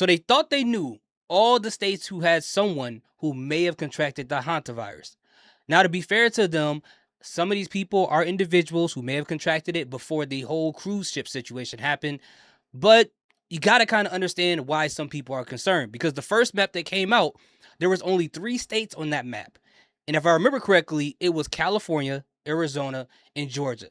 So they thought they knew all the states who had someone who may have contracted the Hantavirus. Now, to be fair to them, some of these people are individuals who may have contracted it before the whole cruise ship situation happened. But you got to kind of understand why some people are concerned, because the first map that came out, there was only 3 states on that map. And if I remember correctly, it was California, Arizona, and Georgia.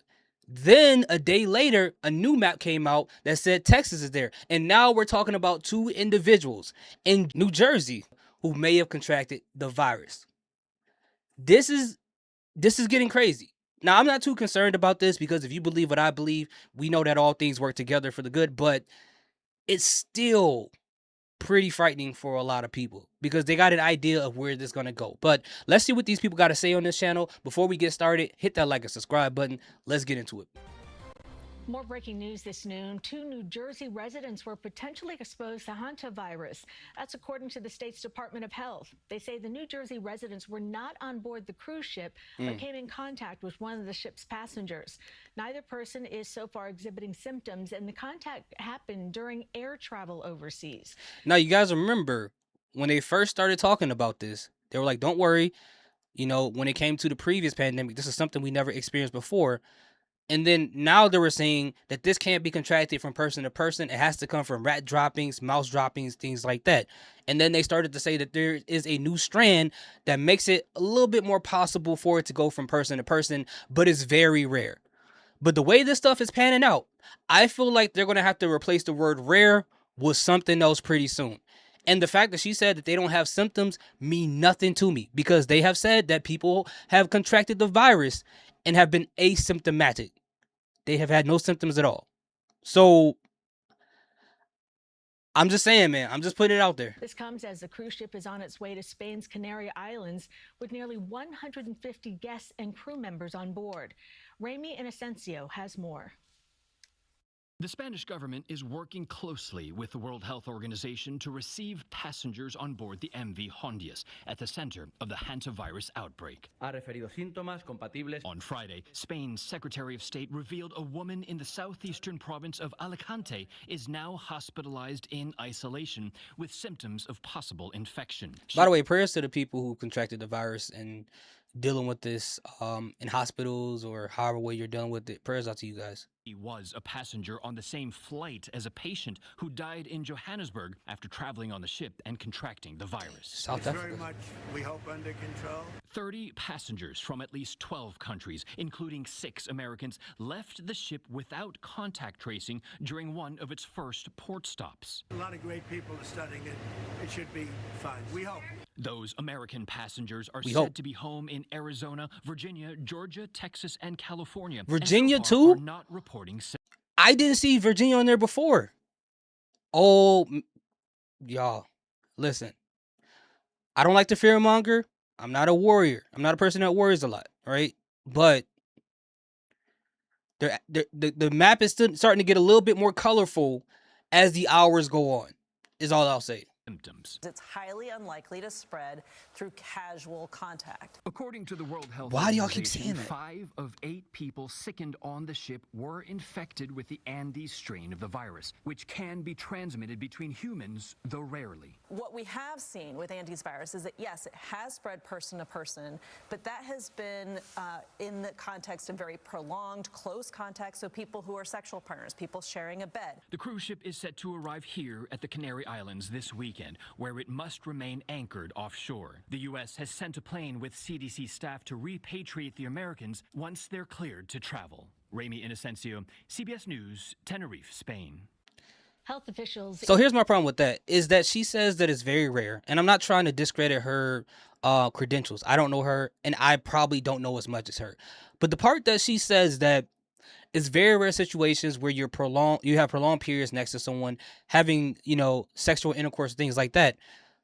Then a day later, a new map came out that said Texas is there. And now we're talking about 2 individuals in New Jersey who may have contracted the virus. This is getting crazy. Now, I'm not too concerned about this, because if you believe what I believe, we know that all things work together for the good, but it's still pretty frightening for a lot of people because they got an idea of where this is going to go. But let's see what these people got to say on this channel. Before we get started, hit that like and subscribe button. Let's get into it. More breaking news this noon. 2 New Jersey residents were potentially exposed to Hantavirus. That's according to the state's Department of Health. They say the New Jersey residents were not on board the cruise ship, but came in contact with one of the ship's passengers. Neither person is so far exhibiting symptoms, and the contact happened during air travel overseas. Now, you guys remember when they first started talking about this, they were like, don't worry. You know, when it came to the previous pandemic, this is something we never experienced before. And then now they were saying that this can't be contracted from person to person. It has to come from rat droppings, mouse droppings, things like that. And then they started to say that there is a new strand that makes it a little bit more possible for it to go from person to person, but it's very rare. But the way this stuff is panning out, I feel like they're going to have to replace the word rare with something else pretty soon. And the fact that she said that they don't have symptoms mean nothing to me, because they have said that people have contracted the virus and have been asymptomatic. They have had no symptoms at all. So I'm just saying, man, I'm just putting it out there. This comes as the cruise ship is on its way to Spain's Canary Islands with nearly 150 guests and crew members on board. Ramy Inocencio has more. The Spanish government is working closely with the World Health Organization to receive passengers on board the MV Hondias at the center of the Hantavirus outbreak. Ha referido síntomas compatibles. On Friday, Spain's Secretary of State revealed a woman in the southeastern province of Alicante is now hospitalized in isolation with symptoms of possible infection. By the way, prayers to the people who contracted the virus and dealing with this in hospitals or however way you're dealing with it. Prayers out to you guys. He was a passenger on the same flight as a patient who died in Johannesburg after traveling on the ship and contracting the virus. South Africa. Very much, we hope, under control. 30 passengers from at least 12 countries, including 6 Americans, left the ship without contact tracing during one of its first port stops. A lot of great people are studying it. It should be fine. We hope. Those American passengers are We said hope. to be home in Arizona, Virginia, Georgia, Texas, and California. Virginia, and so far too? are not reporting. I didn't see Virginia on there before. Oh, y'all, listen. I don't like to fearmonger. I'm not a warrior. I'm not a person that worries a lot, right? But the map is still starting to get a little bit more colorful as the hours go on, is all I'll say. Symptoms. It's highly unlikely to spread through casual contact. According to the World Health Why do y'all keep Organization, saying that? 5 of 8 people sickened on the ship were infected with the Andes strain of the virus, which can be transmitted between humans, though rarely. What we have seen with Andes virus is that, yes, it has spread person to person, but that has been in the context of very prolonged, close contact, so people who are sexual partners, people sharing a bed. The cruise ship is set to arrive here at the Canary Islands this weekend, where it must remain anchored offshore. The U.S. has sent a plane with CDC staff to repatriate the Americans once they're cleared to travel. Ramy Inocencio, CBS News, Tenerife, Spain. Health officials. So here's my problem with that, is that she says that it's very rare. And I'm not trying to discredit her credentials. I don't know her, and I probably don't know as much as her. But the part that she says that it's very rare situations where you have prolonged periods next to someone having, sexual intercourse, things like that.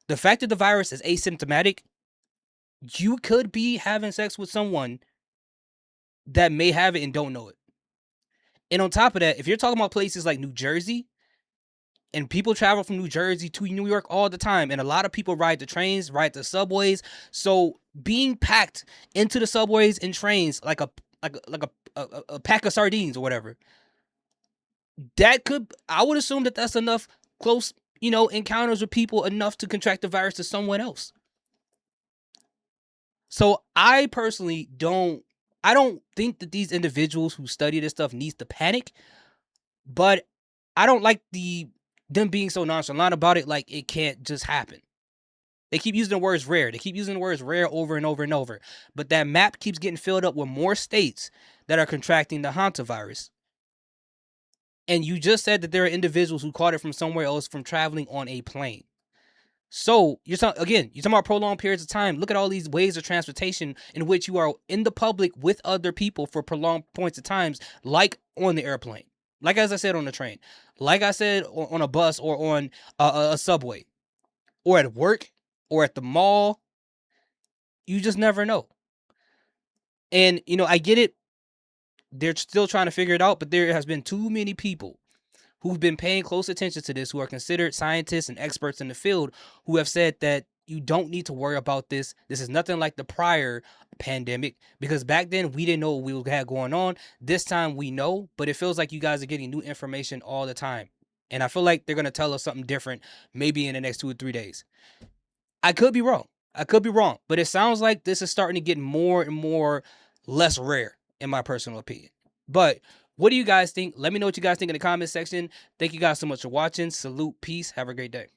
The fact that the virus is asymptomatic, you could be having sex with someone that may have it and don't know it. And on top of that, if you're talking about places like New Jersey, and people travel from New Jersey to New York all the time, and a lot of people ride the trains, ride the subways. So being packed into the subways and trains like a pack of sardines or whatever, I would assume that that's enough close encounters with people enough to contract the virus to someone else. So I personally don't think that these individuals who study this stuff needs to panic, but I don't like them being so nonchalant about it, like it can't just happen. They keep using the words rare. They keep using the words rare over and over and over. But that map keeps getting filled up with more states that are contracting the Hantavirus. And you just said that there are individuals who caught it from somewhere else from traveling on a plane. So you're talking about prolonged periods of time. Look at all these ways of transportation in which you are in the public with other people for prolonged points of times, like on the airplane, like as I said on the train, like I said on a bus or on a subway, or at work, or at the mall. You just never know. And I get it. They're still trying to figure it out, but there has been too many people who've been paying close attention to this, who are considered scientists and experts in the field, who have said that you don't need to worry about this. This is nothing like the prior pandemic, because back then we didn't know what we had going on. This time we know, but it feels like you guys are getting new information all the time. And I feel like they're going to tell us something different maybe in the next 2 or 3 days. I could be wrong. But it sounds like this is starting to get more and more less rare, in my personal opinion. But what do you guys think? Let me know what you guys think in the comment section. Thank you guys so much for watching. Salute, peace, have a great day.